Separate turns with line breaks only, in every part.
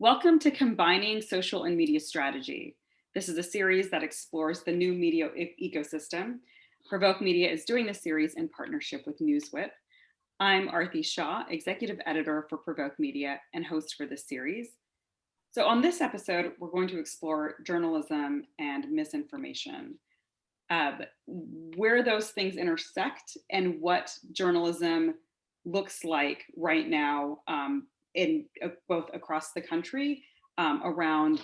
Welcome to Combining Social and Media Strategy. This is a series that explores the new media ecosystem. PRovoke Media is doing this series in partnership with NewsWhip. I'm Arthi Shah, Executive Editor for PRovoke Media and host for this series. So on this episode, we're going to explore journalism and misinformation, where those things intersect and what journalism looks like right now in both across the country, around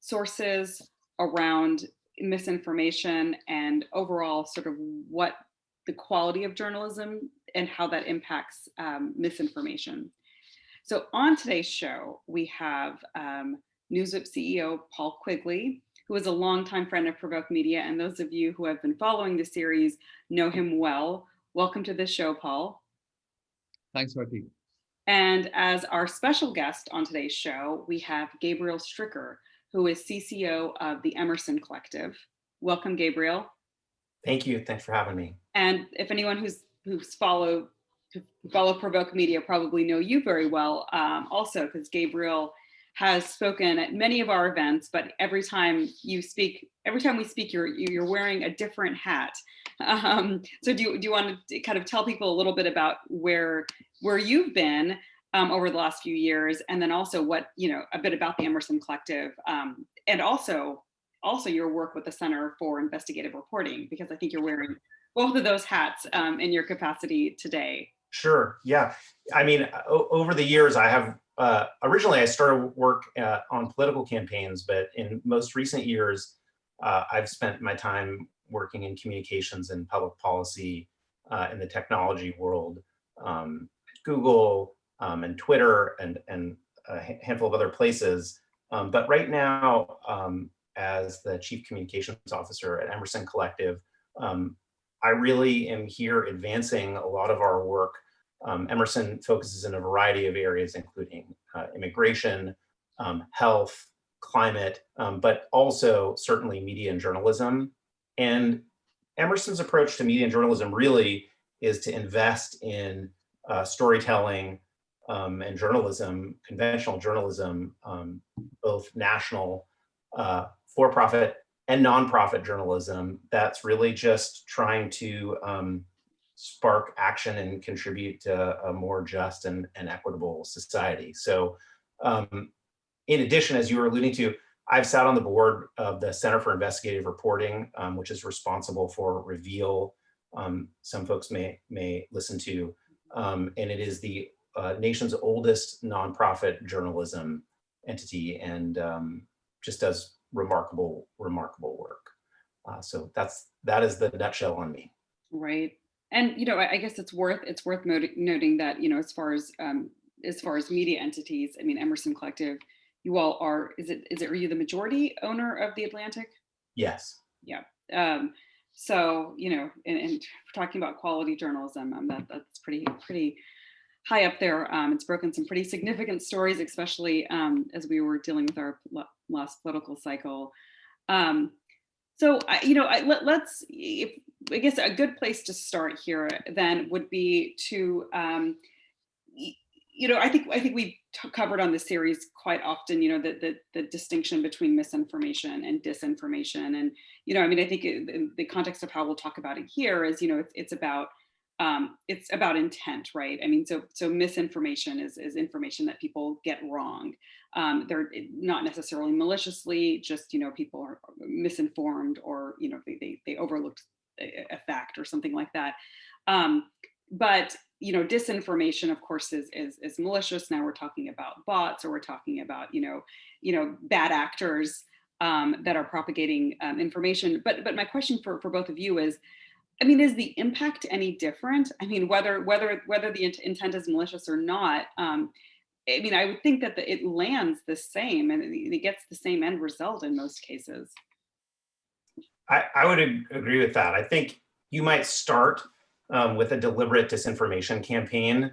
sources, around misinformation, and overall sort of what the quality of journalism and how that impacts misinformation. So on today's show, we have NewsWhip CEO Paul Quigley, who is a longtime friend of PRovoke Media, and those of you who have been following the series know him well. Welcome to the show, Paul.
Thanks, Arthi.
And as our special guest on today's show, we have Gabriel Stricker, who is CCO of the Emerson Collective. Welcome, Gabriel.
Thank you. Thanks for having me.
And if anyone who's follow PRovoke Media probably know you very well, also because Gabriel has spoken at many of our events, but every time we speak, you're wearing a different hat. So do you want to kind of tell people a little bit about where you've been over the last few years, and then also a bit about the Emerson Collective, and also your work with the Center For Investigative Reporting, because I think you're wearing both of those hats in your capacity today.
Sure. Yeah. I mean, over the years, I have originally I started work on political campaigns, but in most recent years, I've spent my time working in communications and public policy in the technology world, Google and Twitter and a handful of other places. But right now, as the Chief Communications Officer at Emerson Collective, I really am here advancing a lot of our work. Emerson focuses in a variety of areas, including immigration, health, climate, but also certainly media and journalism. And Emerson's approach to media and journalism really is to invest in storytelling and journalism, conventional journalism, both national, for-profit and nonprofit journalism that's really just trying to spark action and contribute to a more just and equitable society. So in addition, as you were alluding to, I've sat on the board of the Center For Investigative Reporting, which is responsible for Reveal, some folks may listen to, and it is the nation's oldest nonprofit journalism entity, and just does remarkable work. So that is the nutshell on me.
Right. And I guess it's worth noting that as far as media entities, I mean, Emerson Collective, you all are are you the majority owner of The Atlantic?
Yes.
Yeah. So and talking about quality journalism, that's pretty high up there. It's broken some pretty significant stories, especially as we were dealing with our last political cycle. So I guess a good place to start here then would be to I think we covered on this series quite often the distinction between misinformation and disinformation, and I think in the context of how we'll talk about it here is it's about intent, right? I mean, so misinformation is information that people get wrong. They're not necessarily maliciously, just people are misinformed, or they overlooked a fact or something like that. But disinformation, of course, is malicious. Now we're talking about bots, or we're talking about bad actors that are propagating information. But my question for both of you is, I mean, is the impact any different? I mean, whether the intent is malicious or not, I mean, I would think that it lands the same and it gets the same end result in most cases.
I would agree with that. I think you might start with a deliberate disinformation campaign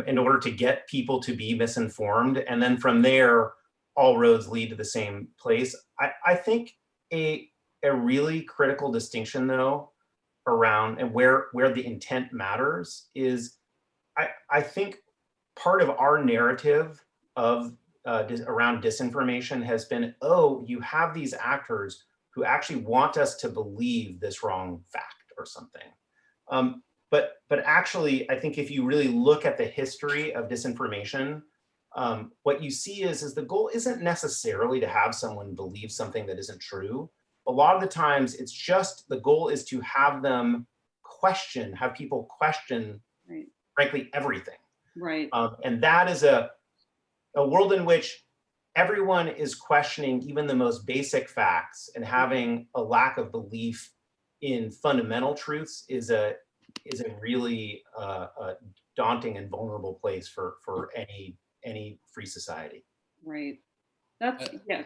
in order to get people to be misinformed. And then from there, all roads lead to the same place. I think a really critical distinction, though, around and where the intent matters is, I think part of our narrative of around disinformation has been, oh, you have these actors who actually want us to believe this wrong fact or something. But actually, I think if you really look at the history of disinformation, what you see is the goal isn't necessarily to have someone believe something that isn't true. A lot of the times, it's just the goal is to have them have people question,
Right.
frankly, everything.
Right.
And that is a world in which everyone is questioning even the most basic facts, and having a lack of belief in fundamental truths is a really daunting and vulnerable place for any free society.
Right. That's yeah.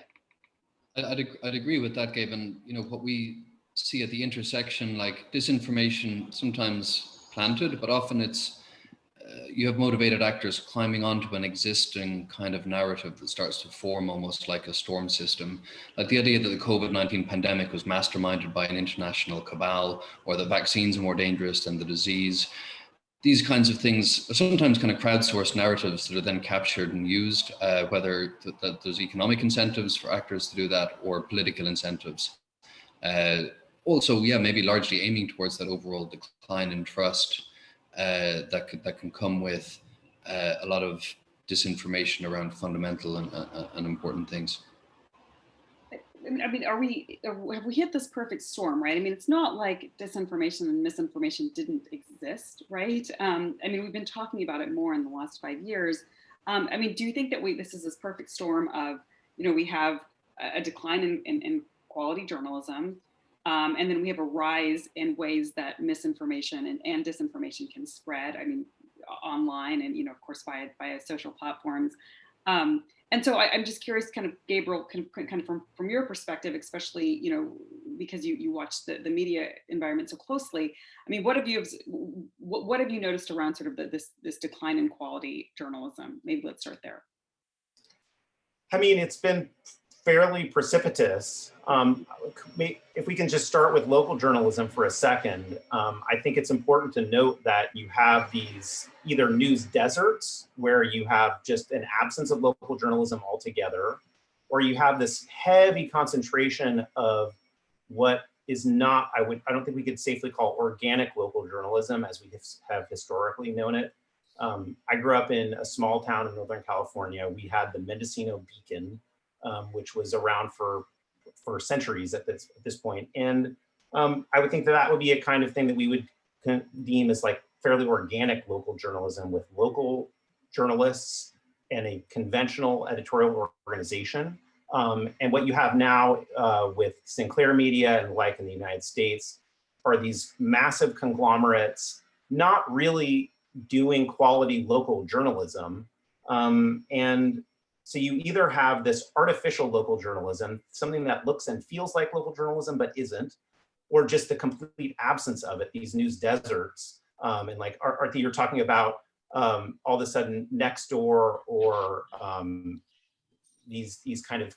I'd agree with that, Gabe. And what we see at the intersection, like disinformation, sometimes planted, but often it's you have motivated actors climbing onto an existing kind of narrative that starts to form almost like a storm system. Like the idea that the COVID-19 pandemic was masterminded by an international cabal, or that vaccines are more dangerous than the disease. These kinds of things are sometimes kind of crowdsourced narratives that are then captured and used, whether that there's economic incentives for actors to do that or political incentives. Also, maybe largely aiming towards that overall decline in trust that can come with a lot of disinformation around fundamental and important things.
I mean, have we hit this perfect storm, right? I mean, it's not like disinformation and misinformation didn't exist, right? I mean, we've been talking about it more in the last 5 years. I mean, do you think that this is this perfect storm of, we have a decline in quality journalism, and then we have a rise in ways that misinformation and disinformation can spread, I mean, online and, of course, via social platforms. And so I'm just curious, kind of, Gabriel, kind of from your perspective, especially, because you watch the media environment so closely. I mean, what have you noticed around sort of this decline in quality journalism? Maybe let's start there.
I mean, it's been fairly precipitous. If we can just start with local journalism for a second, I think it's important to note that you have these either news deserts where you have just an absence of local journalism altogether, or you have this heavy concentration of what is not, I don't think we could safely call organic local journalism as we have historically known it. I grew up in a small town in Northern California. We had the Mendocino Beacon, which was around for centuries at this point. And I would think that would be a kind of thing that we would deem as like fairly organic local journalism, with local journalists and a conventional editorial organization. And what you have now with Sinclair Media and like in the United States are these massive conglomerates not really doing quality local journalism. And so you either have this artificial local journalism, something that looks and feels like local journalism but isn't, or just the complete absence of it, these news deserts. And like Arthi, you're talking about all of a sudden Nextdoor or these kind of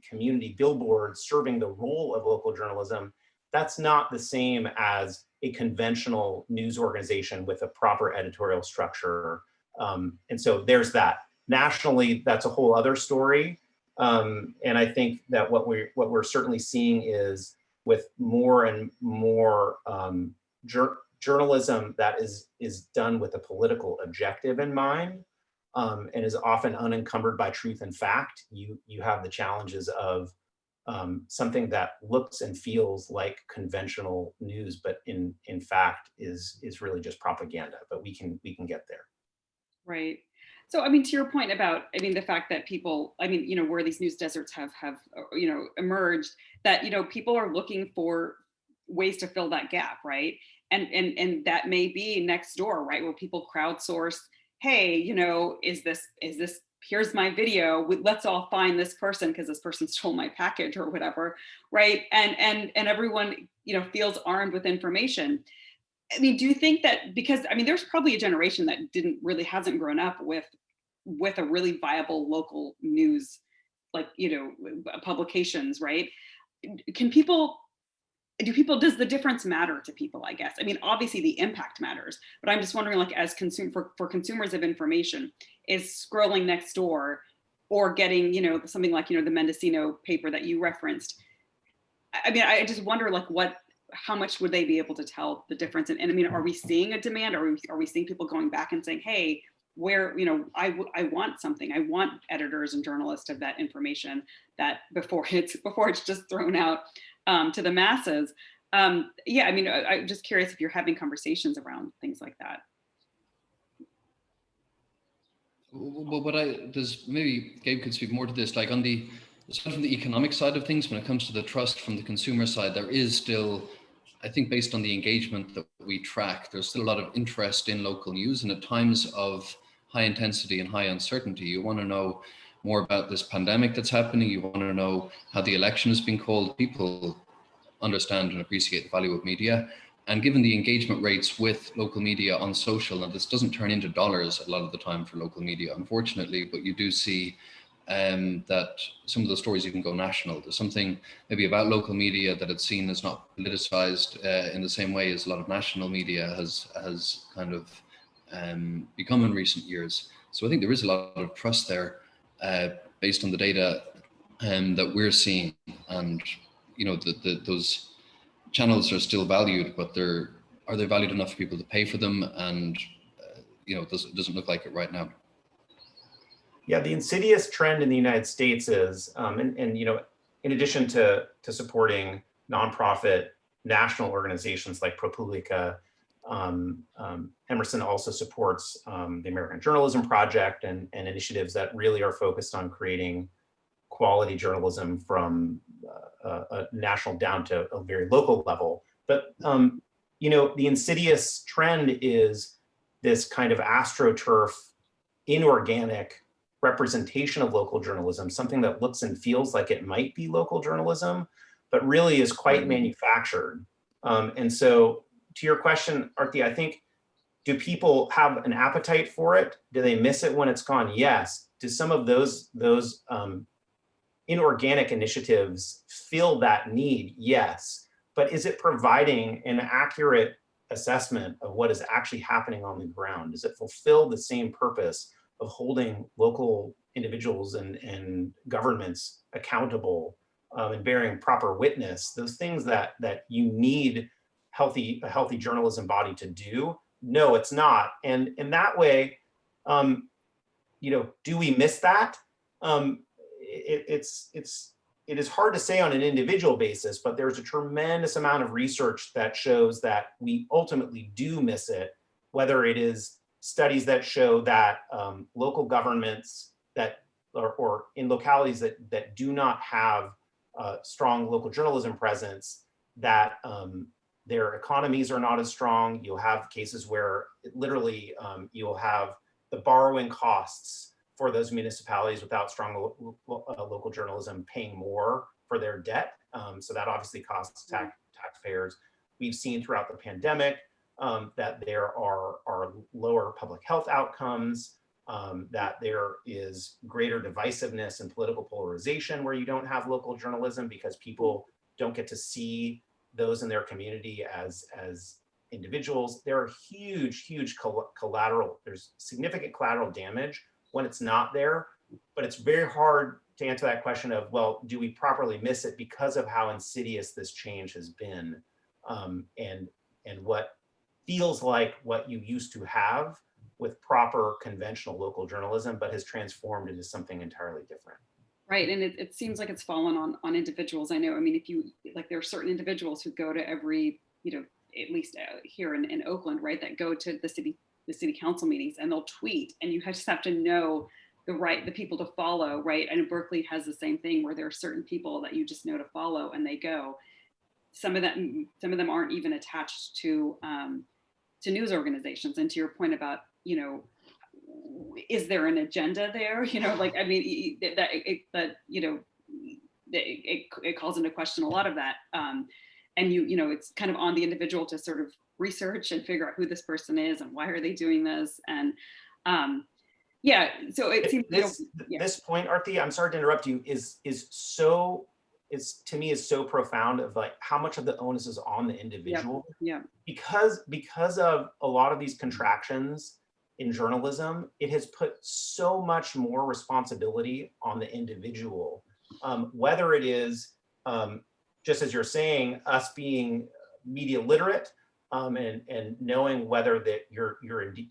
community billboards serving the role of local journalism. That's not the same as a conventional news organization with a proper editorial structure. And so there's that. Nationally, that's a whole other story. And I think that what we're certainly seeing is with more and more journalism that is done with a political objective in mind, and is often unencumbered by truth and fact, you have the challenges of something that looks and feels like conventional news, but in fact is really just propaganda. But we can get there.
Right. So, I mean, to your point about, I mean, the fact that people, I mean, where these news deserts have emerged, that, people are looking for ways to fill that gap, right? And that may be Nextdoor, right? Where people crowdsource, hey, is this, here's my video, let's all find this person because this person stole my package or whatever, right? And everyone, feels armed with information. I mean, do you think that, because I mean, there's probably a generation that hasn't grown up with a really viable local news, like, publications, right? Does the difference matter to people, I guess? I mean, obviously the impact matters, but I'm just wondering, like, as for consumers of information, is scrolling Nextdoor, or getting, something like, the Mendocino paper that you referenced. I mean, I just wonder, like, how much would they be able to tell the difference? And I mean, are we seeing a demand? Are we seeing people going back and saying, hey, where, I want something, I want editors and journalists of that information that before it's just thrown out to the masses. Yeah, I mean, I'm just curious if you're having conversations around things like that.
Well, there's maybe Gabe could speak more to this, like aside from the economic side of things, when it comes to the trust from the consumer side, there is still, I think, based on the engagement that we track, there's still a lot of interest in local news. And at times of high intensity and high uncertainty, you want to know more about this pandemic that's happening. You want to know how the election has been called. People understand and appreciate the value of media. And given the engagement rates with local media on social, and this doesn't turn into dollars a lot of the time for local media, unfortunately, but you do see that some of the stories even go national. There's something maybe about local media that it's seen as not politicized in the same way as a lot of national media has kind of become in recent years. So I think there is a lot of trust there based on the data that we're seeing, and those channels are still valued, but are they valued enough for people to pay for them? And it doesn't look like it right now.
Yeah, the insidious trend in the United States is, in addition to supporting nonprofit national organizations like ProPublica, Emerson also supports the American Journalism Project and initiatives that really are focused on creating quality journalism from a national down to a very local level. But the insidious trend is this kind of astroturf, inorganic representation of local journalism, something that looks and feels like it might be local journalism, but really is quite manufactured. And so to your question, Arti, I think, do people have an appetite for it? Do they miss it when it's gone? Yes. Do some of those inorganic initiatives fill that need? Yes. But is it providing an accurate assessment of what is actually happening on the ground? Does it fulfill the same purpose of holding local individuals and governments accountable and bearing proper witness? Those things that you need a healthy journalism body to do? No, it's not. And in that way, do we miss that? It is hard to say on an individual basis, but there's a tremendous amount of research that shows that we ultimately do miss it, whether it is studies that show that local governments or in localities that do not have strong local journalism presence, that their economies are not as strong. You'll have cases where literally you'll have the borrowing costs for those municipalities without strong local journalism paying more for their debt. So that obviously costs taxpayers. We've seen throughout the pandemic that there are lower public health outcomes, that there is greater divisiveness and political polarization where you don't have local journalism because people don't get to see those in their community as individuals. There are huge collateral, there's significant collateral damage when it's not there, but it's very hard to answer that question of, well, do we properly miss it because of how insidious this change has been, and what feels like what you used to have with proper conventional local journalism, but has transformed into something entirely different.
Right, and it seems like it's fallen on individuals. I know, I mean, if you, like, there are certain individuals who go to every, at least here in Oakland, right, that go to the city council meetings, and they'll tweet, and you just have to know the people to follow, right? And Berkeley has the same thing where there are certain people that you just know to follow, and they go. Some of them aren't even attached to news organizations. And to your point about, is there an agenda there? Like, I mean, it calls into question a lot of that. And it's kind of on the individual to sort of research and figure out who this person is and why are they doing this. And so it seems
this point, Arti, I'm sorry to interrupt you, is to me so profound of like how much of the onus is on the individual.
Yeah.
Because of a lot of these contractions in journalism, it has put so much more responsibility on the individual, whether it is, just as you're saying, us being media literate, and knowing whether that you're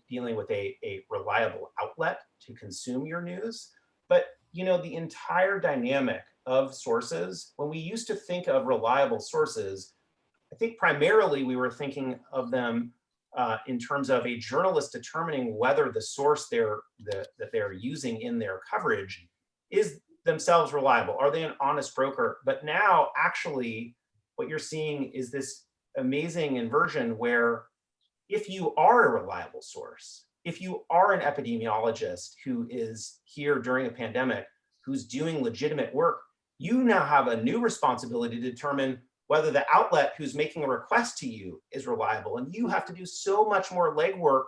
dealing with a reliable outlet to consume your news. But the entire dynamic of sources, when we used to think of reliable sources, I think primarily we were thinking of them in terms of a journalist determining whether the source that they're using in their coverage is themselves reliable. Are they an honest broker? But now, actually, what you're seeing is this amazing inversion where if you are a reliable source, if you are an epidemiologist who is here during a pandemic, who's doing legitimate work, you now have a new responsibility to determine whether the outlet who's making a request to you is reliable. And you have to do so much more legwork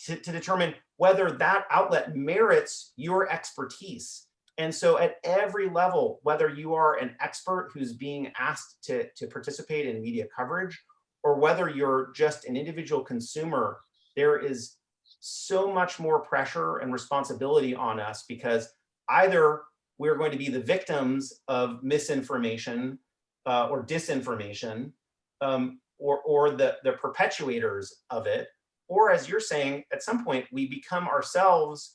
to determine whether that outlet merits your expertise. And so at every level, whether you are an expert who's being asked to participate in media coverage, or whether you're just an individual consumer, there is so much more pressure and responsibility on us, because either we're going to be the victims of misinformation or disinformation, or the perpetuators of it, or as you're saying, at some point we become ourselves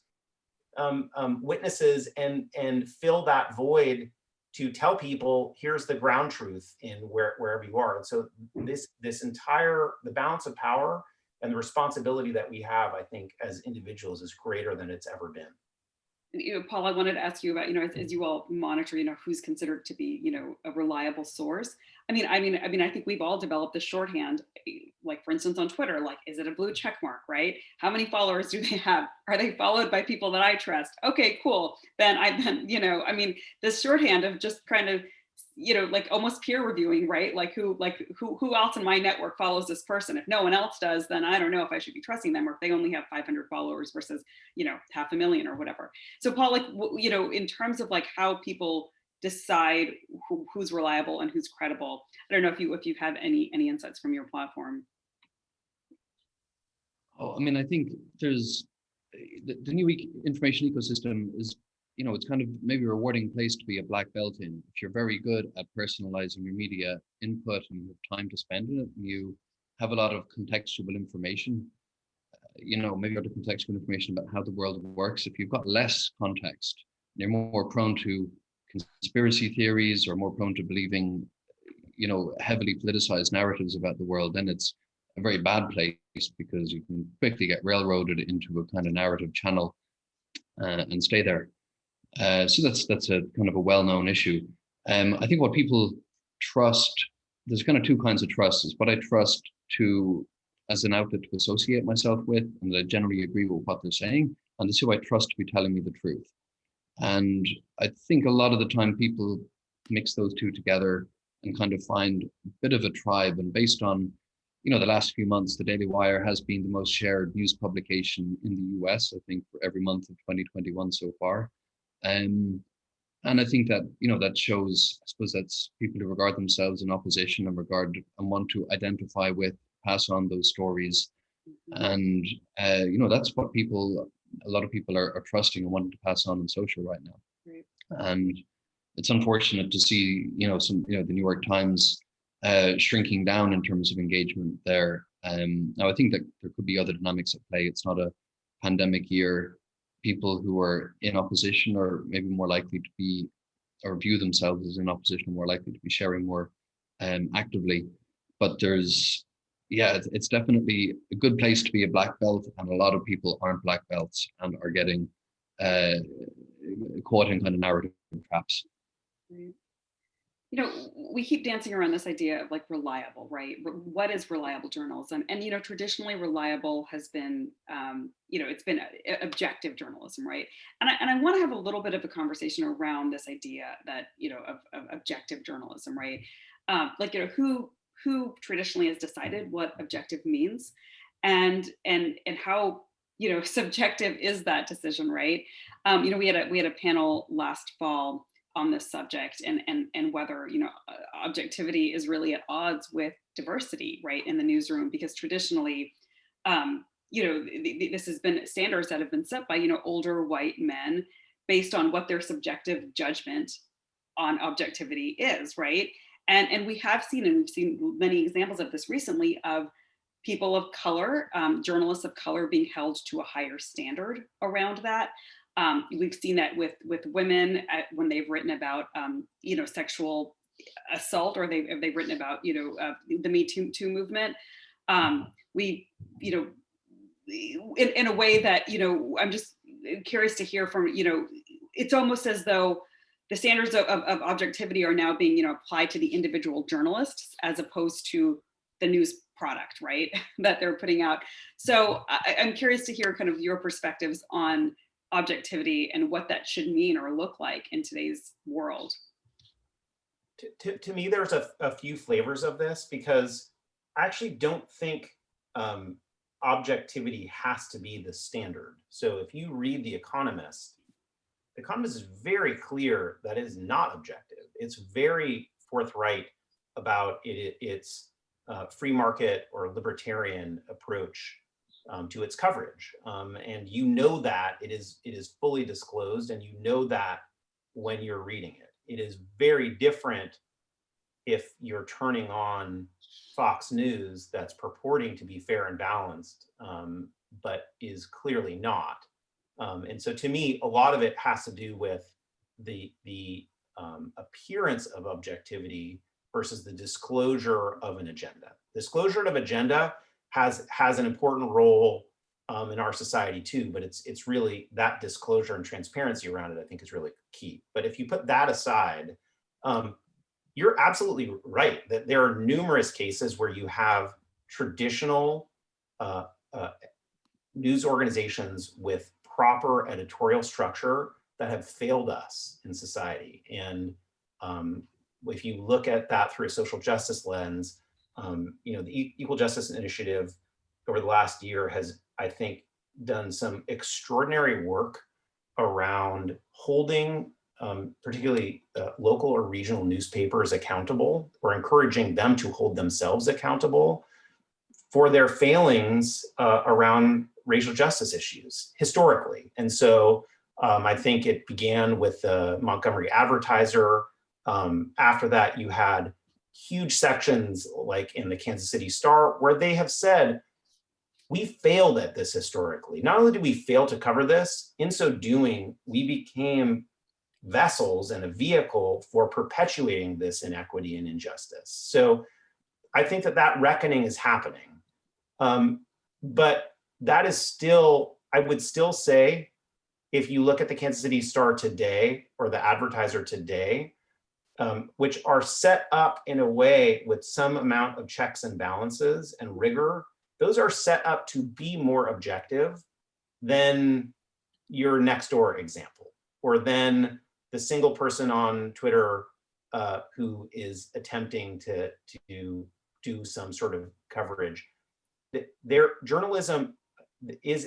witnesses and fill that void to tell people, here's the ground truth in wherever you are. And so this entire, the balance of power and the responsibility that we have, I think, as individuals is greater than it's ever been.
Paul, I wanted to ask you about, as you all monitor, who's considered to be, a reliable source. I think we've all developed the shorthand, like for instance on Twitter, like, is it a blue check mark, right? How many followers do they have? Are they followed by people that I trust? Okay, cool. This shorthand of just kind of, like almost peer reviewing, right? Like who else in my network follows this person? If no one else does, then I don't know if I should be trusting them, or if they only have 500 followers versus, 500,000 or whatever. So Paul, in terms of like how people decide who's reliable and who's credible, I don't know if you have any insights from your platform.
Oh, I think there's the new information ecosystem is, it's kind of maybe a rewarding place to be a black belt in. If you're very good at personalizing your media input and you have time to spend in it, and you have a lot of contextual information, maybe other contextual information about how the world works. If you've got less context, you're more prone to conspiracy theories or more prone to believing, heavily politicized narratives about the world, then it's a very bad place, because you can quickly get railroaded into a kind of narrative channel and stay there. So that's a kind of a well-known issue. I think what people trust, there's kind of two kinds of trust. Is what I trust to as an outlet to associate myself with, and I generally agree with what they're saying, and there's who I trust to be telling me the truth. And I think a lot of the time people mix those two together and kind of find a bit of a tribe. And based on, the last few months, the Daily Wire has been the most shared news publication in the US, I think, for every month of 2021 so far. And I think that, that shows, I suppose, that's people who regard themselves in opposition and want to identify with, pass on those stories. And, that's what a lot of people are trusting and wanting to pass on social right now.
Right.
And it's unfortunate to see, the New York Times shrinking down in terms of engagement there. Now, I think that there could be other dynamics at play. It's not a pandemic year. People who are in opposition are maybe more likely to be, or view themselves as in opposition, more likely to be sharing more actively. But it's definitely a good place to be a black belt, and a lot of people aren't black belts and are getting caught in kind of narrative traps.
Right. We keep dancing around this idea of like reliable, right? What is reliable journalism? And traditionally reliable has been, it's been objective journalism, right? And I want to have a little bit of a conversation around this idea that, of objective journalism, right? Who traditionally has decided what objective means, and how subjective is that decision, right? We had a panel last fall on this subject, and whether objectivity is really at odds with diversity, right, in the newsroom, because traditionally this has been standards that have been set by, older white men based on what their subjective judgment on objectivity is, right? And we've seen many examples of this recently, of people of color, journalists of color, being held to a higher standard around that. We've seen that with women when they've written about sexual assault, or they've written about the Me Too movement. In a way that I'm just curious to hear from it's almost as though the standards of objectivity are now being applied to the individual journalists as opposed to the news product, right, that they're putting out. So I'm curious to hear kind of your perspectives on objectivity and what that should mean or look like in today's world.
To me, there's a few flavors of this, because I actually don't think objectivity has to be the standard. So if you read The Economist is very clear that it is not objective. It's very forthright about its free market or libertarian approach to its coverage, and that it is fully disclosed, and that when you're reading it. It is very different if you're turning on Fox News that's purporting to be fair and balanced, but is clearly not. And so to me, a lot of it has to do with the appearance of objectivity versus the disclosure of an agenda. Disclosure of agenda has an important role in our society too, but it's really that disclosure and transparency around it, I think, is really key. But if you put that aside, you're absolutely right that there are numerous cases where you have traditional news organizations with proper editorial structure that have failed us in society. And if you look at that through a social justice lens, the Equal Justice Initiative over the last year has, I think, done some extraordinary work around holding particularly local or regional newspapers accountable, or encouraging them to hold themselves accountable for their failings around racial justice issues historically. And so I think it began with the Montgomery Advertiser. After that, you had huge sections like in the Kansas City Star, where they have said, we failed at this historically. Not only did we fail to cover this, in so doing, we became vessels and a vehicle for perpetuating this inequity and injustice. So I think that reckoning is happening. But that is still, I would still say, if you look at the Kansas City Star today or the Advertiser today, which are set up in a way with some amount of checks and balances and rigor, those are set up to be more objective than your next door example, or then the single person on Twitter who is attempting to do some sort of coverage. Their journalism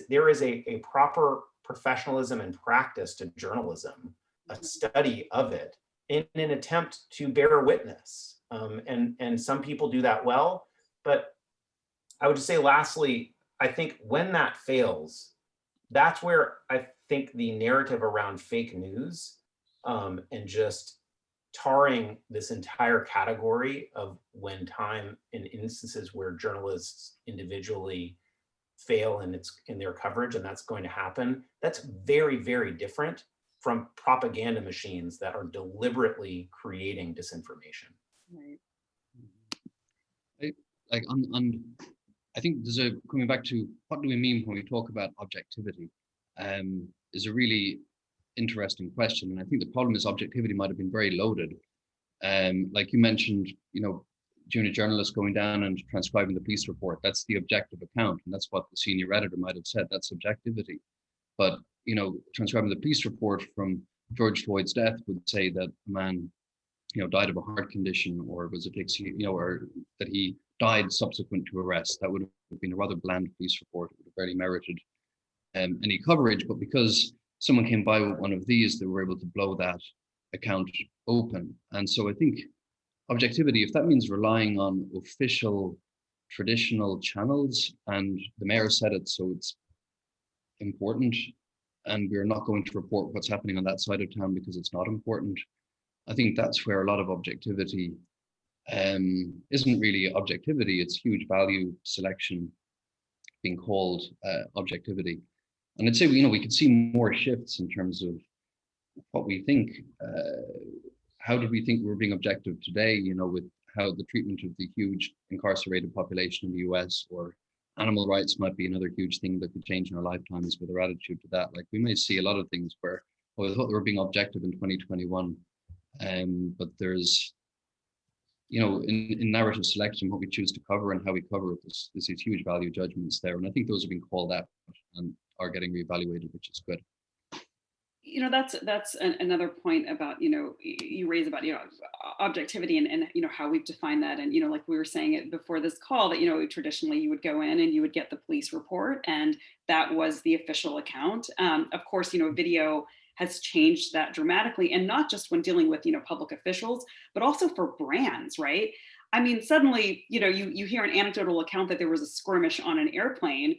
there is a proper professionalism and practice to journalism, a study of it in an attempt to bear witness. And some people do that well, but I would just say lastly, I think when that fails, that's where I think the narrative around fake news and just tarring this entire category of when time in instances where journalists individually fail in their coverage, and that's going to happen, that's very, very different from propaganda machines that are deliberately creating disinformation.
Right.
I think coming back to what do we mean when we talk about objectivity, is a really interesting question. And I think the problem is objectivity might have been very loaded. Like you mentioned, junior journalists going down and transcribing the police report, that's the objective account. And that's what the senior editor might have said, that's objectivity. But, transcribing the police report from George Floyd's death would say that a man, died of a heart condition, or was it, or that he died subsequent to arrest. That would have been a rather bland police report. It would have barely merited any coverage. But because someone came by with one of these, they were able to blow that account open. And so I think objectivity, if that means relying on official traditional channels, and the mayor said it, so it's important, and we're not going to report what's happening on that side of town because it's not important. I think that's where a lot of objectivity isn't really objectivity, it's huge value selection being called objectivity. And I'd say, we could see more shifts in terms of what we think. How did we think we were being objective today, with how the treatment of the huge incarcerated population in the US, or animal rights might be another huge thing that could change in our lifetimes with our attitude to that. Like, we may see a lot of things where, I thought they were being objective in 2021. But there's, in narrative selection, what we choose to cover and how we cover it, there's these huge value judgments there. And I think those are being called out and are getting reevaluated, which is good.
That's another point about, you raise about, objectivity and how we've defined that. And, like we were saying it before this call, that, traditionally you would go in and you would get the police report, and that was the official account. Of course, video has changed that dramatically, and not just when dealing with, public officials, but also for brands, right? I mean, suddenly, you hear an anecdotal account that there was a skirmish on an airplane,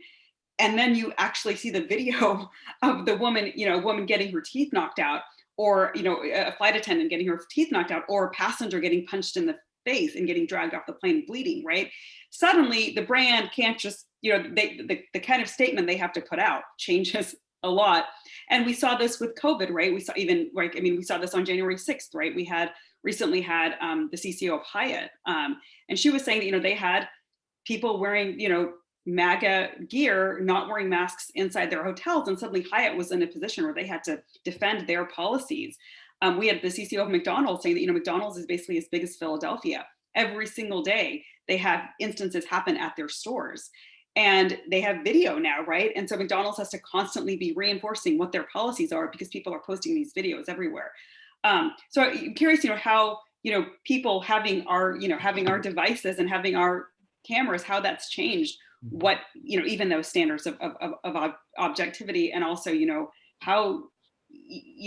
and then you actually see the video of the woman, a woman getting her teeth knocked out, or, a flight attendant getting her teeth knocked out, or a passenger getting punched in the face and getting dragged off the plane bleeding, right? Suddenly the brand can't just, the kind of statement they have to put out changes a lot. And we saw this with COVID, right? We saw we saw this on January 6th, right? We recently had the CCO of Hyatt, and she was saying that, they had people wearing, MAGA gear, not wearing masks inside their hotels. And suddenly Hyatt was in a position where they had to defend their policies. We had the CCO of McDonald's saying that, McDonald's is basically as big as Philadelphia. Every single day, they have instances happen at their stores. And they have video now, right? And so McDonald's has to constantly be reinforcing what their policies are because people are posting these videos everywhere. So I'm curious, how, people having our devices and having our cameras, how that's changed what, even those standards of objectivity, and also, how,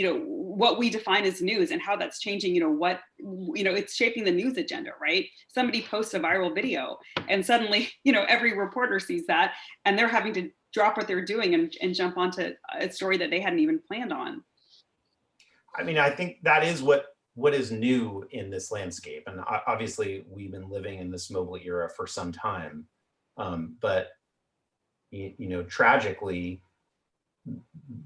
what we define as news and how that's changing, what, it's shaping the news agenda, right? Somebody posts a viral video and suddenly, every reporter sees that, and they're having to drop what they're doing and jump onto a story that they hadn't even planned on.
I mean, I think that is what is new in this landscape. And obviously we've been living in this mobile era for some time. But, tragically,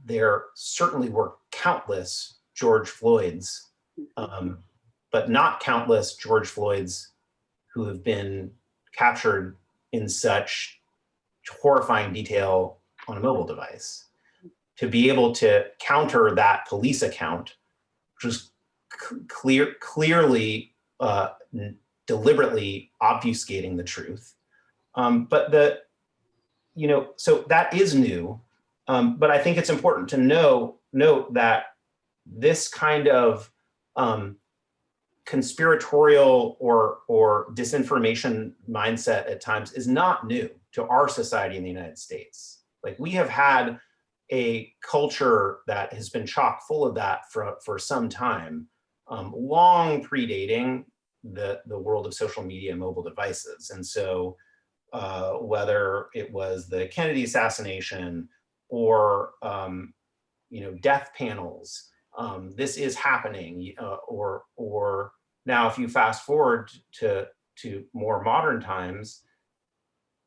there certainly were countless George Floyds, but not countless George Floyds who have been captured in such horrifying detail on a mobile device. To be able to counter that police account, which was clearly deliberately obfuscating the truth. But so that is new. But I think it's important to note that this kind of conspiratorial or disinformation mindset at times is not new to our society in the United States. Like, we have had a culture that has been chock full of that for some time, long predating the world of social media and mobile devices. And so whether it was the Kennedy assassination or death panels, this is happening. Or now, if you fast forward to more modern times,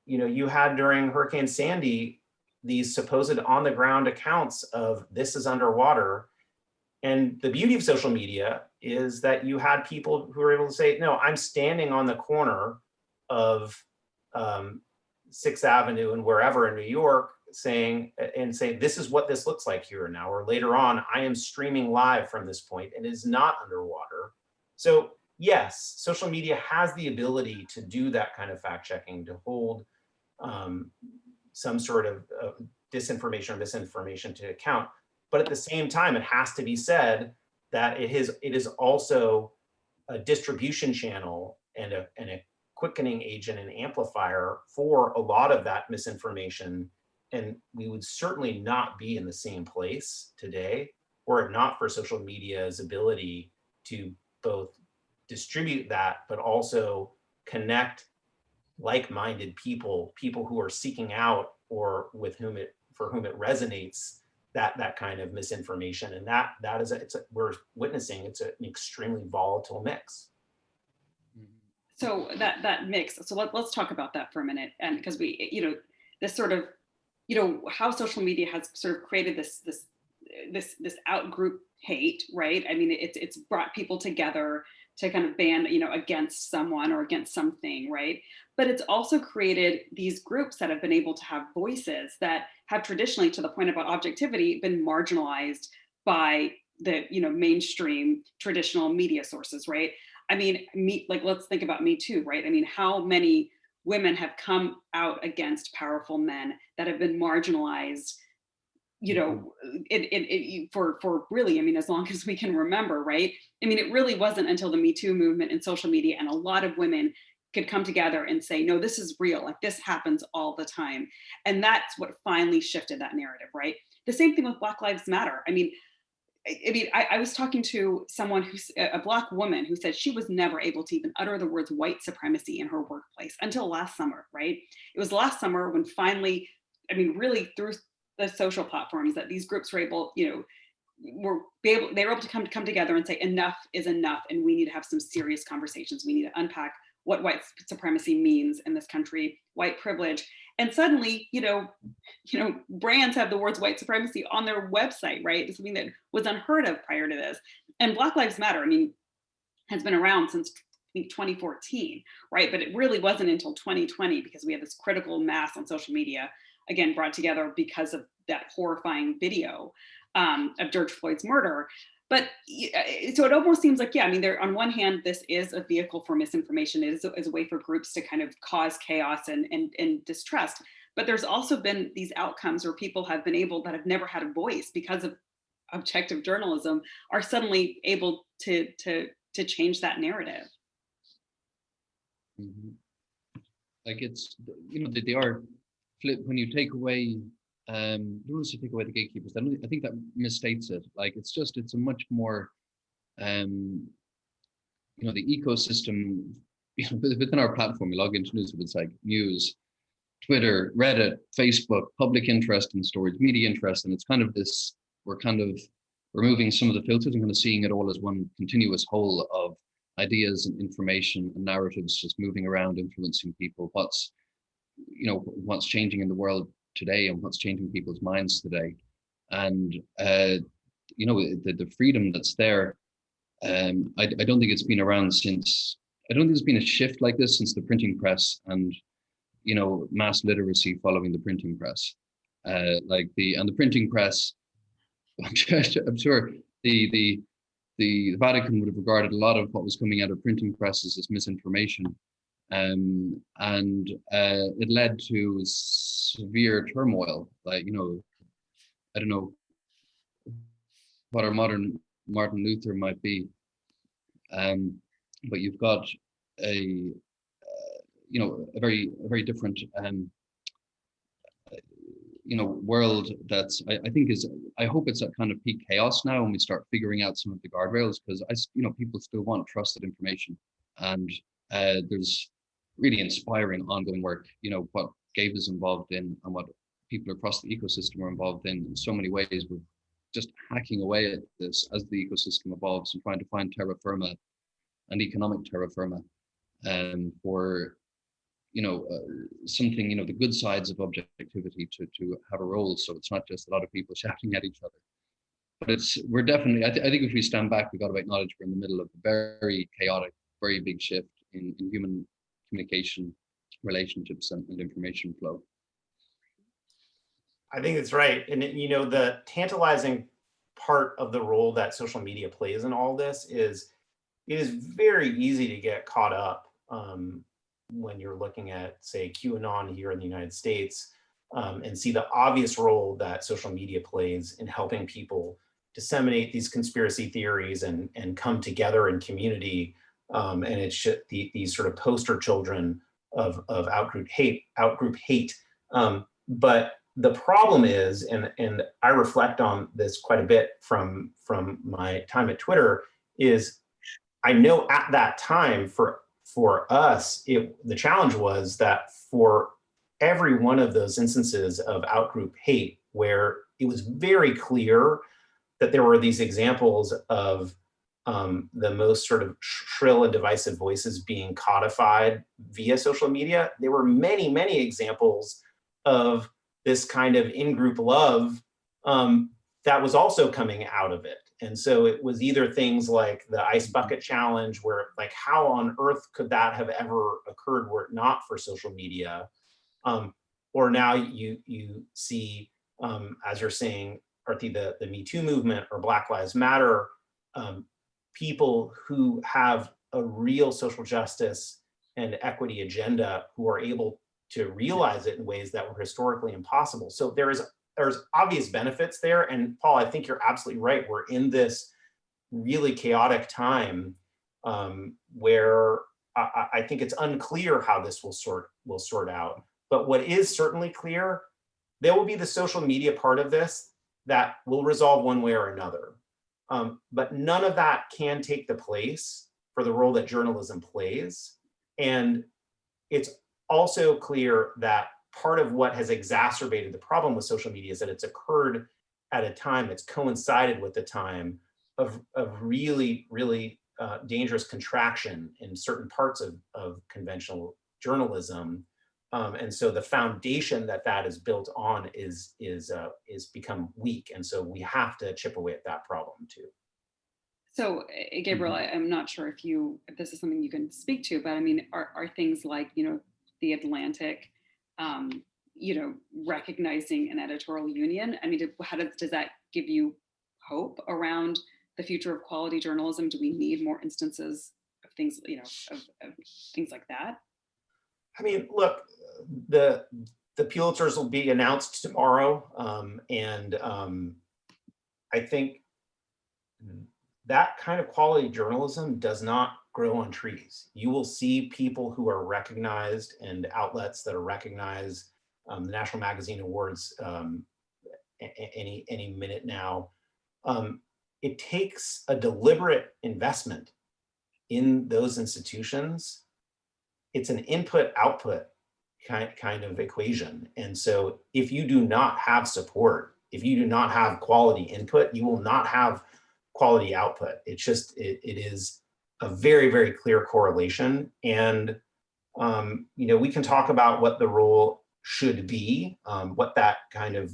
you had during Hurricane Sandy these supposed on-the-ground accounts of this is underwater. And the beauty of social media is that you had people who were able to say, no, I'm standing on the corner of 6th Avenue and wherever in New York, saying, this is what this looks like here and now. Or later on, I am streaming live from this point and it is not underwater. So yes, social media has the ability to do that kind of fact checking, to hold some sort of disinformation or misinformation to account. But at the same time, it has to be said that it is also a distribution channel and a quickening agent and amplifier for a lot of that misinformation. And we would certainly not be in the same place today were it not for social media's ability to both distribute that, but also connect like-minded people who are seeking out or for whom it resonates, that kind of misinformation. And that is we're witnessing it's an extremely volatile mix.
So that mix. So let's talk about that for a minute, and because this sort of, how social media has sort of created this out group hate, right? I mean, it's brought people together to kind of ban, against someone or against something, right? But it's also created these groups that have been able to have voices that have traditionally, to the point about objectivity, been marginalized by the mainstream traditional media sources, right? I mean, let's think about Me Too, right? I mean, how many women have come out against powerful men that have been marginalized, for really, I mean, as long as we can remember, right? I mean, it really wasn't until the Me Too movement and social media and a lot of women could come together and say, no, this is real, like this happens all the time. And that's what finally shifted that narrative, right? The same thing with Black Lives Matter. I was talking to someone who's a Black woman who said she was never able to even utter the words white supremacy in her workplace until last summer, right? It was last summer when finally, really through the social platforms that these groups were able, they were able to come together and say enough is enough, and we need to have some serious conversations. We need to unpack what white supremacy means in this country, white privilege. And suddenly, brands have the words white supremacy on their website, right? It's something that was unheard of prior to this. And Black Lives Matter, has been around since 2014, right? But it really wasn't until 2020, because we had this critical mass on social media, again, brought together because of that horrifying video of George Floyd's murder. But so it almost seems like, there, on one hand, this is a vehicle for misinformation. It is a way for groups to kind of cause chaos and distrust. But there's also been these outcomes where people have been able, that have never had a voice because of objective journalism, are suddenly able to change that narrative.
Mm-hmm. Like it's, they are flip when you take away. I don't want to take away the gatekeepers. I think that misstates it. Like it's a much more, the ecosystem, within our platform. You log into NewsWhip, it's like news, Twitter, Reddit, Facebook, public interest in stories, media interest, and it's kind of this. We're kind of removing some of the filters and kind of seeing it all as one continuous whole of ideas and information and narratives just moving around, influencing people. What's changing in the world today and what's changing people's minds today. And the freedom that's there, I don't think it's been around since, I don't think there's been a shift like this since the printing press and mass literacy following the printing press. The printing press, I'm sure the Vatican would have regarded a lot of what was coming out of printing presses as misinformation. And it led to severe turmoil. I don't know what our modern Martin Luther might be, but you've got a very different world that's I hope it's at kind of peak chaos now, and we start figuring out some of the guardrails, because people still want trusted information, and there's really inspiring ongoing work, what Gabe is involved in and what people across the ecosystem are involved in so many ways. We're just hacking away at this as the ecosystem evolves and trying to find terra firma and economic terra firma, for something, the good sides of objectivity to have a role, so it's not just a lot of people shouting at each other. But we're definitely, I think if we stand back, we've got to acknowledge we're in the middle of a very chaotic, very big shift in human communication, relationships, and information flow.
I think that's right. And the tantalizing part of the role that social media plays in all this is it is very easy to get caught up when you're looking at, say, QAnon here in the United States, and see the obvious role that social media plays in helping people disseminate these conspiracy theories and come together in community. And it's these sort of poster children of outgroup hate. But the problem is, and I reflect on this quite a bit from my time at Twitter, is I know at that time, for for us, the challenge was that for every one of those instances of outgroup hate, where it was very clear that there were these examples of the most sort of shrill and divisive voices being codified via social media, there were many, many examples of this kind of in-group love that was also coming out of it. And so it was either things like the ice bucket challenge, where like, how on earth could that have ever occurred were it not for social media? Or now you see, as you're saying, Arti, the Me Too movement or Black Lives Matter, people who have a real social justice and equity agenda who are able to realize it in ways that were historically impossible. So there's obvious benefits there. And Paul, I think you're absolutely right. We're in this really chaotic time where I think it's unclear how this will sort out. But what is certainly clear, there will be the social media part of this that will resolve one way or another. But none of that can take the place for the role that journalism plays. And it's also clear that part of what has exacerbated the problem with social media is that it's occurred at a time that's coincided with the time of really, really dangerous contraction in certain parts of conventional journalism. And so the foundation that is built on is become weak. And so we have to chip away at that problem too.
So Gabriel, I'm not sure if this is something you can speak to, but I mean, are things like, the Atlantic, recognizing an editorial union? I mean, does that give you hope around the future of quality journalism? Do we need more instances of things, of things like that?
I mean, look, the Pulitzers will be announced tomorrow, and I think that kind of quality journalism does not grow on trees. You will see people who are recognized and outlets that are recognized. The National Magazine Awards any minute now. It takes a deliberate investment in those institutions. It's an input-output kind of equation. And so if you do not have support, if you do not have quality input, you will not have quality output. It's just, it is a very, very clear correlation. And, we can talk about what the role should be, what that kind of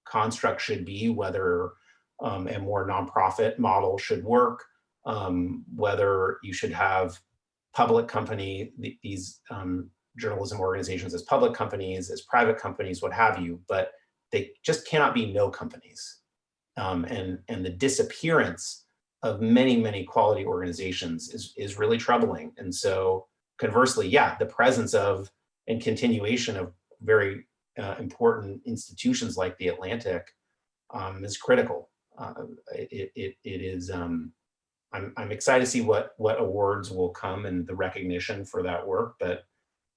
construct should be, whether a more nonprofit model should work, whether you should have public company, these journalism organizations as public companies, as private companies, what have you, but they just cannot be no companies. And the disappearance of many, many quality organizations is really troubling. And so conversely, yeah, the presence of and continuation of very important institutions like the Atlantic is critical. It is, I'm excited to see what awards will come and the recognition for that work. But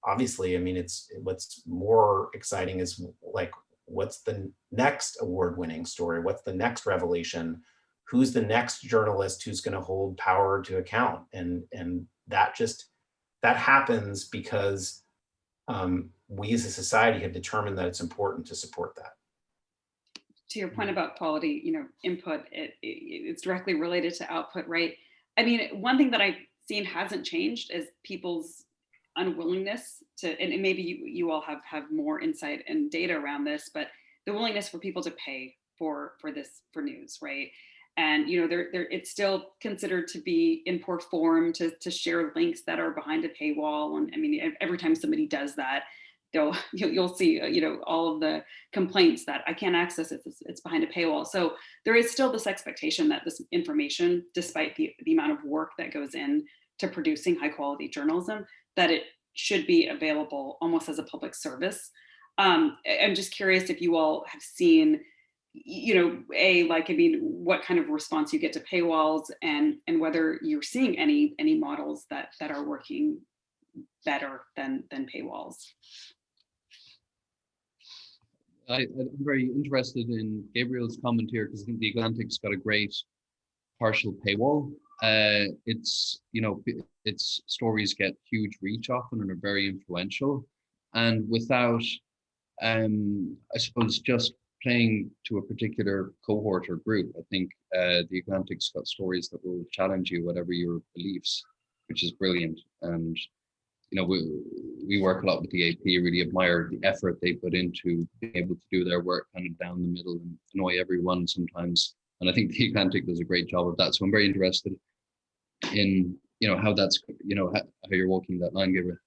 obviously, I mean, what's more exciting is like, what's the next award-winning story? What's the next revelation? Who's the next journalist who's going to hold power to account? And that happens because we as a society have determined that it's important to support that.
To your point about quality, input, it's directly related to output, right? I mean, one thing that I've seen hasn't changed is people's unwillingness to, and maybe you all have more insight and data around this, but the willingness for people to pay for news, right? And it's still considered to be in poor form to share links that are behind a paywall. And I mean, every time somebody does that, you'll see all of the complaints that I can't access it, it's behind a paywall. So there is still this expectation that this information, despite the amount of work that goes in to producing high quality journalism, that it should be available almost as a public service. I'm just curious if you all have seen, what kind of response you get to paywalls, and whether you're seeing any models that are working better than paywalls.
I'm very interested in Gabriel's comment here, because I think the Atlantic's got a great partial paywall. It's, its stories get huge reach often and are very influential. And without, I suppose, just playing to a particular cohort or group, I think The Atlantic's got stories that will challenge you, whatever your beliefs, which is brilliant. And we work a lot with the AP, really admire the effort they put into being able to do their work kind of down the middle and annoy everyone sometimes. And I think the Atlantic does a great job of that. So I'm very interested in, how that's, how you're walking that line, Gabriel.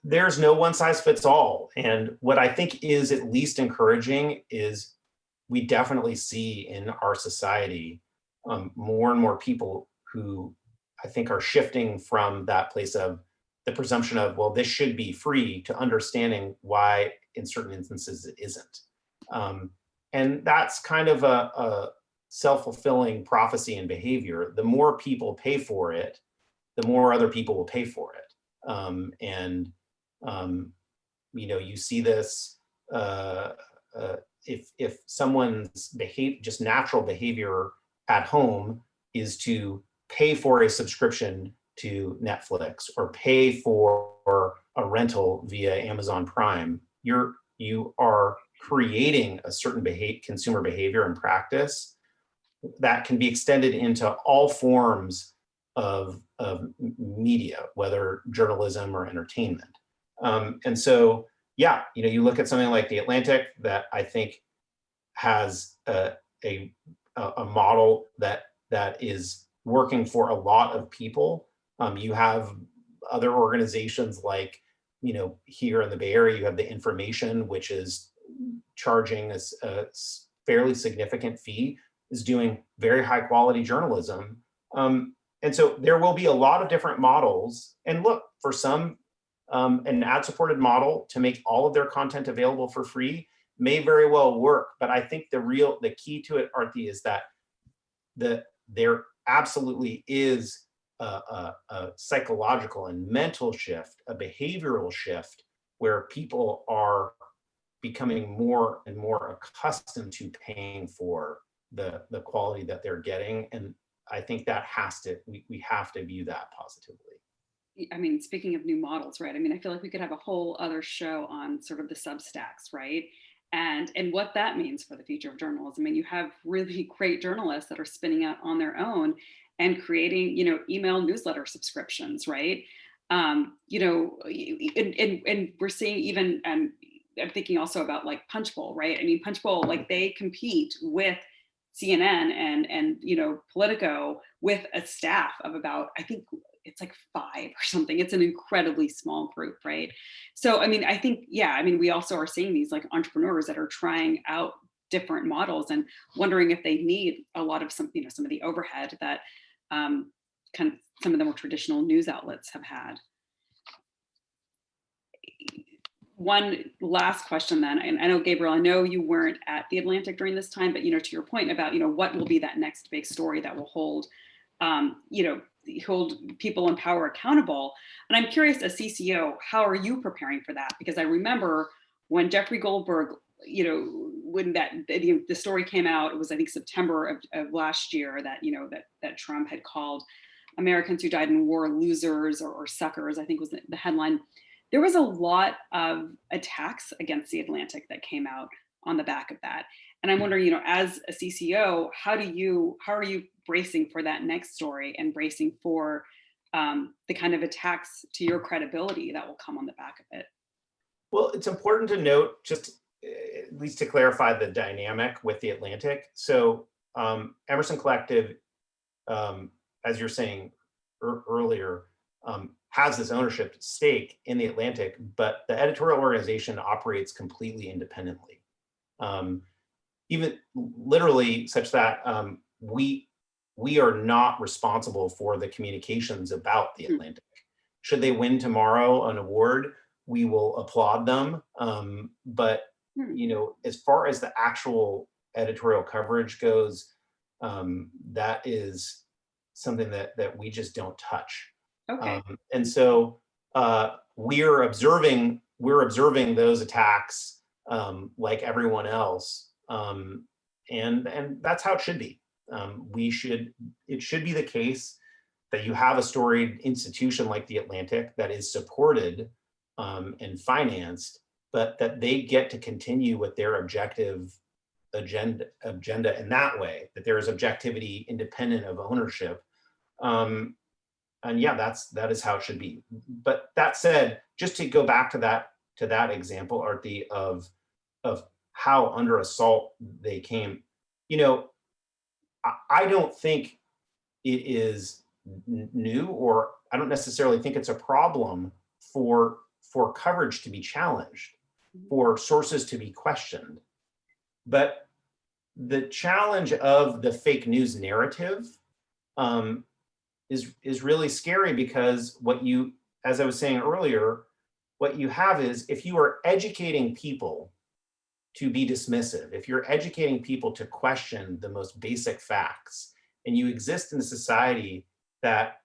There's no one size fits all. And what I think is at least encouraging is we definitely see in our society more and more people who I think are shifting from that place of the presumption of, well, this should be free, to understanding why in certain instances it isn't. And that's kind of a self-fulfilling prophecy in behavior. The more people pay for it, the more other people will pay for it. You see this if someone's just natural behavior at home is to pay for a subscription to Netflix or pay for a rental via Amazon Prime, you are creating a certain consumer behavior and practice that can be extended into all forms of media, whether journalism or entertainment. And so, you look at something like The Atlantic that I think has a model that is working for a lot of people. You have other organizations like, here in the Bay Area, you have the Information, which is charging a fairly significant fee, is doing very high quality journalism. And so there will be a lot of different models. And look, for some, an ad-supported model to make all of their content available for free may very well work. But I think the key to it, Arthi, is that there absolutely is a psychological and mental shift, a behavioral shift, where people are becoming more and more accustomed to paying for the quality that they're getting. And I think that we have to view that positively.
I mean, speaking of new models, right? I mean, I feel like we could have a whole other show on sort of the Substacks, right? And what that means for the future of journalism. I mean, you have really great journalists that are spinning out on their own and creating, email newsletter subscriptions, right? And we're seeing even, I'm thinking also about like Punchbowl, right? I mean, Punchbowl, like they compete with CNN and Politico with a staff of about, I think it's like 5 or something. It's an incredibly small group, right? So, I mean, I think, we also are seeing these like entrepreneurs that are trying out different models and wondering if they need a lot of some of the overhead that kind of some of the more traditional news outlets have had. One last question then, and I know, Gabriel, I know you weren't at The Atlantic during this time, but to your point about what will be that next big story that will hold hold people in power accountable. And I'm curious, as CCO, how are you preparing for that? Because I remember when Jeffrey Goldberg, when the story came out, it was I think September of last year that that Trump had called Americans who died in war losers or suckers, I think was the headline. There was a lot of attacks against The Atlantic that came out on the back of that. And I'm wondering, as a CCO, how are you bracing for that next story and bracing for the kind of attacks to your credibility that will come on the back of it?
Well, it's important to note, just at least to clarify the dynamic with The Atlantic. So Emerson Collective, as you're saying earlier, has this ownership stake in The Atlantic, but the editorial organization operates completely independently. Even literally such that we are not responsible for the communications about The Atlantic. Should they win tomorrow an award, we will applaud them. But as far as the actual editorial coverage goes, that is something that we just don't touch.
Okay.
And so we're observing those attacks like everyone else, and that's how it should be. It should be the case that you have a storied institution like the Atlantic that is supported and financed, but that they get to continue with their objective agenda in that way, that there is objectivity independent of ownership. And yeah, that is how it should be. But that said, just to go back to that example, Arti, of how under assault they came, you know, I don't think it is new, or I don't necessarily think it's a problem for coverage to be challenged, for sources to be questioned. But the challenge of the fake news narrative is really scary, because what you, as I was saying earlier, what you have is, if you are educating people to be dismissive, if you're educating people to question the most basic facts, and you exist in a society that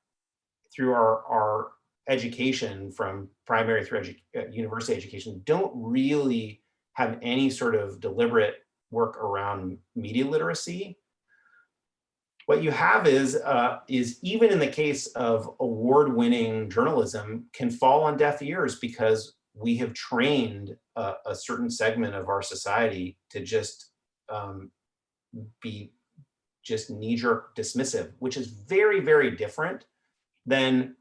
through our education, from primary through university education, don't really have any sort of deliberate work around media literacy, what you have is even in the case of award-winning journalism, can fall on deaf ears, because we have trained a certain segment of our society to just be just knee-jerk dismissive, which is very, very different than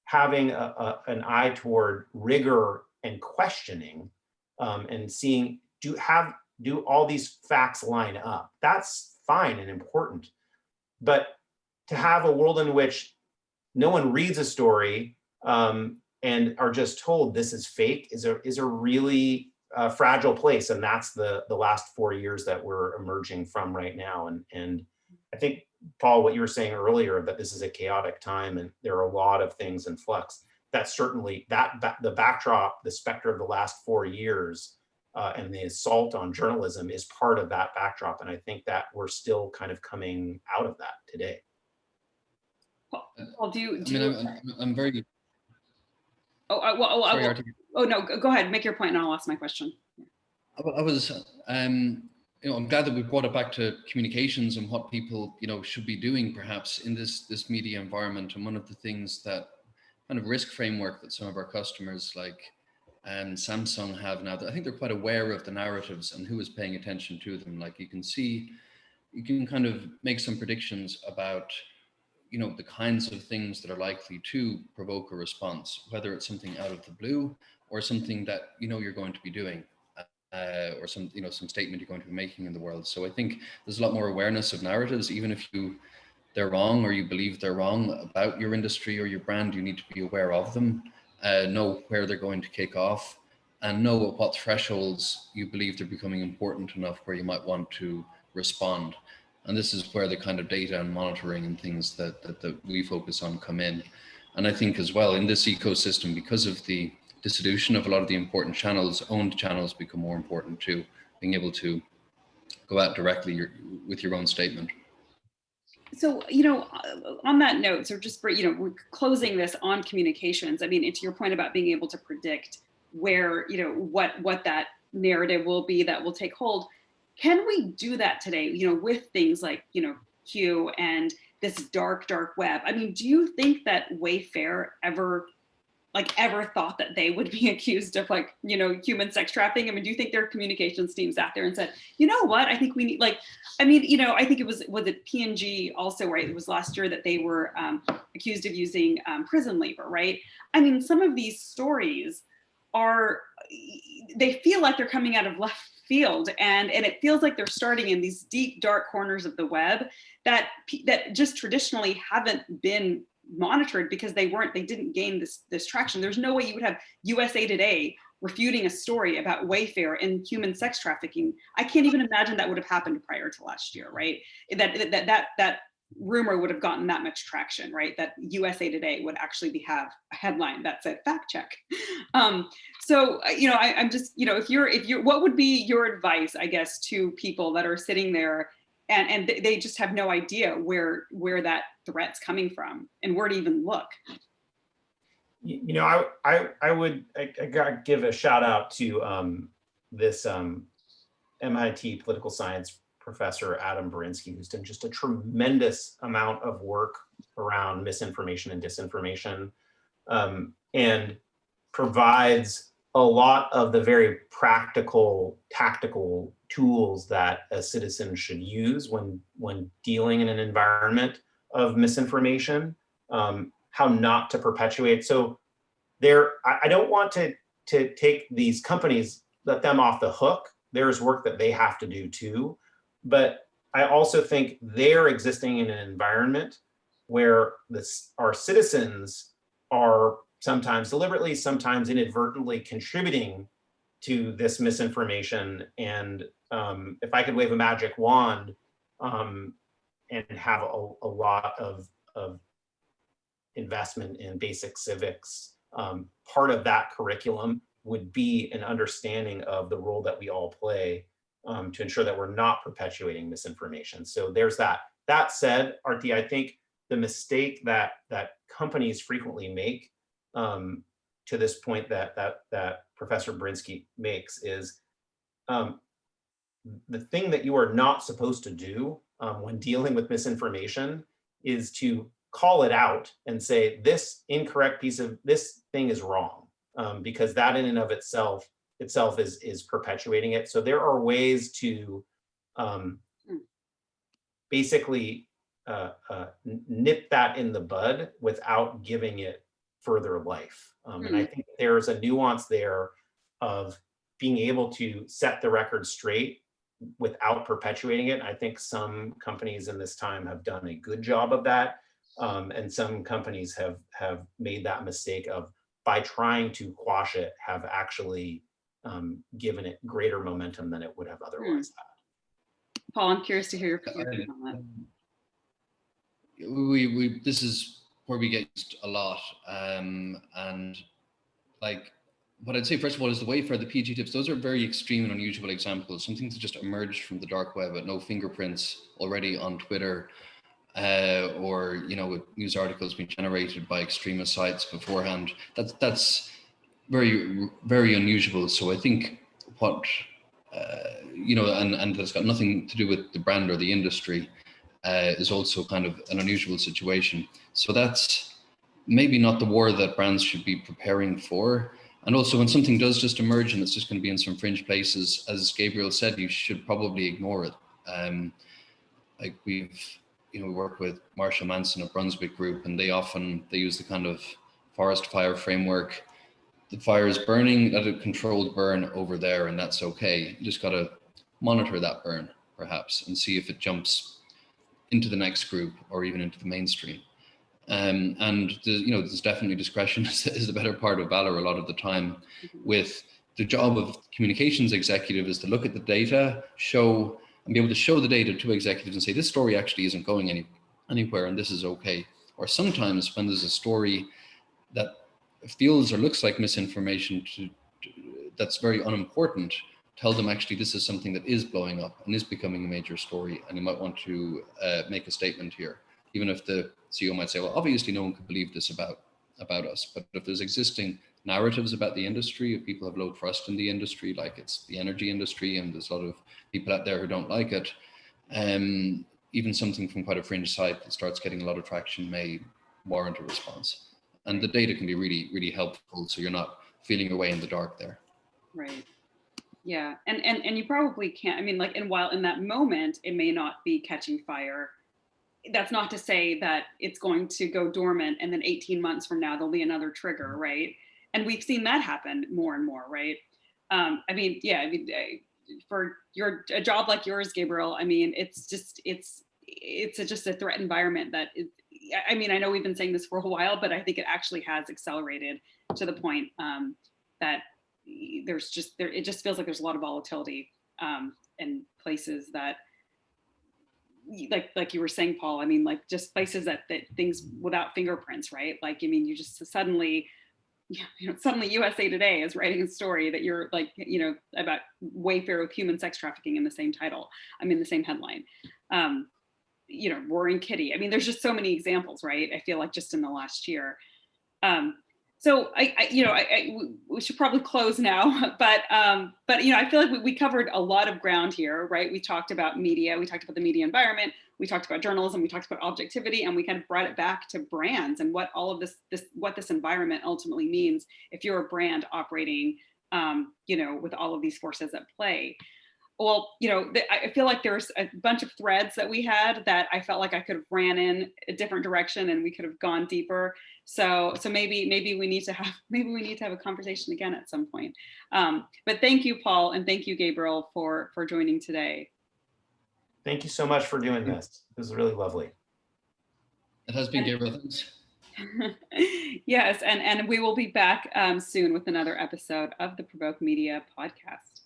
having an eye toward rigor and questioning, and seeing, do all these facts line up? That's fine and important. But to have a world in which no one reads a story and are just told this is fake is a really fragile place. And that's the last 4 years that we're emerging from right now. And I think, Paul, what you were saying earlier, that this is a chaotic time and there are a lot of things in flux, that certainly, the backdrop, the specter of the last 4 years and the assault on journalism is part of that backdrop. And I think that we're still kind of coming out of that today.
Paul,
I'm very...
Sorry, no, go ahead, make your point and I'll ask my question.
I was, I'm glad that we brought it back to communications and what people, should be doing perhaps in this media environment. And one of the things that kind of risk framework that some of our customers like Samsung have now, that I think they're quite aware of the narratives and who is paying attention to them. Like you can kind of make some predictions about, the kinds of things that are likely to provoke a response, whether it's something out of the blue or something that, you're going to be doing. Or some statement you're going to be making in the world. So I think there's a lot more awareness of narratives, even if they're wrong or you believe they're wrong about your industry or your brand. You need to be aware of them, know where they're going to kick off, and know at what thresholds you believe they're becoming important enough where you might want to respond. And this is where the kind of data and monitoring and things that we focus on come in. And I think as well in this ecosystem, because of the dissolution of a lot of the important channels, owned channels become more important too, being able to go out directly with your own statement.
So, on that note, so just for, we're closing this on communications. I mean, to your point about being able to predict where, what that narrative will be that will take hold. Can we do that today, with things like, Q and this dark web? I mean, do you think that Wayfair ever thought that they would be accused of human sex trafficking? I mean, do you think their communications team sat there and said, you know what, I think we need I think it was it P&G also, right? It was last year that they were accused of using prison labor, right? I mean, some of these stories they feel like they're coming out of left field, and it feels like they're starting in these deep, dark corners of the web that just traditionally haven't been monitored because they didn't gain this traction. There's no way you would have USA Today refuting a story about Wayfair and human sex trafficking. I can't even imagine that would have happened prior to last year, right? That rumor would have gotten that much traction, right? That USA Today would actually have a headline that said fact check. So I'm just, if you're, what would be your advice, I guess, to people that are sitting there and they just have no idea where that threat's coming from and where to even look?
I would gotta give a shout out to this MIT political science Professor Adam Berinsky, who's done just a tremendous amount of work around misinformation and disinformation, and provides a lot of the very practical, tactical tools that a citizen should use when dealing in an environment of misinformation, how not to perpetuate. So I don't want to take these companies, let them off the hook. There's work that they have to do too. But I also think they're existing in an environment where our citizens are sometimes deliberately, sometimes inadvertently contributing to this misinformation. And if I could wave a magic wand and have a lot of investment in basic civics, part of that curriculum would be an understanding of the role that we all play to ensure that we're not perpetuating misinformation. So there's that. That said, Arti, I think the mistake that companies frequently make, to this point that Professor Berinsky makes, is the thing that you are not supposed to do when dealing with misinformation is to call it out and say, this incorrect this thing is wrong, because that in and of itself is perpetuating it. So there are ways to basically nip that in the bud without giving it further life. And I think there's a nuance there of being able to set the record straight without perpetuating it. I think some companies in this time have done a good job of that. And some companies have made that mistake of, by trying to quash it, have actually given it greater momentum than it would have otherwise had.
Paul, I'm curious to hear your opinion on
that. This is where we get used a lot. And like, what I'd say, first of all, is the way for the PG tips, those are very extreme and unusual examples, something that just emerged from the dark web with no fingerprints already on Twitter, or, you know, with news articles being generated by extremist sites beforehand. That's very, very unusual. So I think what, you know, and that's got nothing to do with the brand or the industry, is also kind of an unusual situation. So that's maybe not the war that brands should be preparing for. And also, when something does just emerge and it's just going to be in some fringe places, as Gabriel said, you should probably ignore it. Like we work with Marshall Manson at Brunswick Group, and they use the kind of forest fire framework. The fire is burning at a controlled burn over there, and that's okay. You just got to monitor that burn, perhaps, and see if it jumps into the next group or even into the mainstream. And there's definitely discretion is the better part of valor a lot of the time. With the job of communications executive is to look at the data, and be able to show the data to executives and say, this story actually isn't going anywhere and this is okay. Or sometimes when there's a story that feels or looks like misinformation that's very unimportant, tell them actually this is something that is blowing up and is becoming a major story, and you might want to make a statement here. Even if the CEO might say, well, obviously no one could believe this about us. But if there's existing narratives about the industry, if people have low trust in the industry, like it's the energy industry, and there's a lot of people out there who don't like it, even something from quite a fringe site that starts getting a lot of traction may warrant a response. And the data can be really, really helpful, so you're not feeling your way in the dark there.
Right. Yeah. And you probably can't, I mean, like, and while in that moment, it may not be catching fire, that's not to say that it's going to go dormant and then 18 months from now, there'll be another trigger, right? And we've seen that happen more and more, right? For a job like yours, Gabriel, I mean, it's just a threat environment that is, I mean, I know we've been saying this for a while, but I think it actually has accelerated to the point that it just feels like there's a lot of volatility in places that, like you were saying, Paul, I mean, like just places that things without fingerprints, right? Like, I mean, you just suddenly USA Today is writing a story that you're like, about Wayfair with human sex trafficking in the same title. I mean, the same headline. Roaring Kitty. I mean, there's just so many examples, right? I feel like just in the last year. So we should probably close now, but I feel like we covered a lot of ground here, right? We talked about media, we talked about the media environment, we talked about journalism, we talked about objectivity, and we kind of brought it back to brands and what all of what this environment ultimately means if you're a brand operating, with all of these forces at play. Well, I feel like there's a bunch of threads that we had that I felt like I could have ran in a different direction and we could have gone deeper. So maybe we need to have a conversation again at some point. But thank you, Paul, and thank you, Gabriel, for joining today.
Thank you so much for doing this. It was really lovely.
It has been, Gabriel. Thanks.
Yes, and we will be back soon with another episode of the PRovoke Media podcast.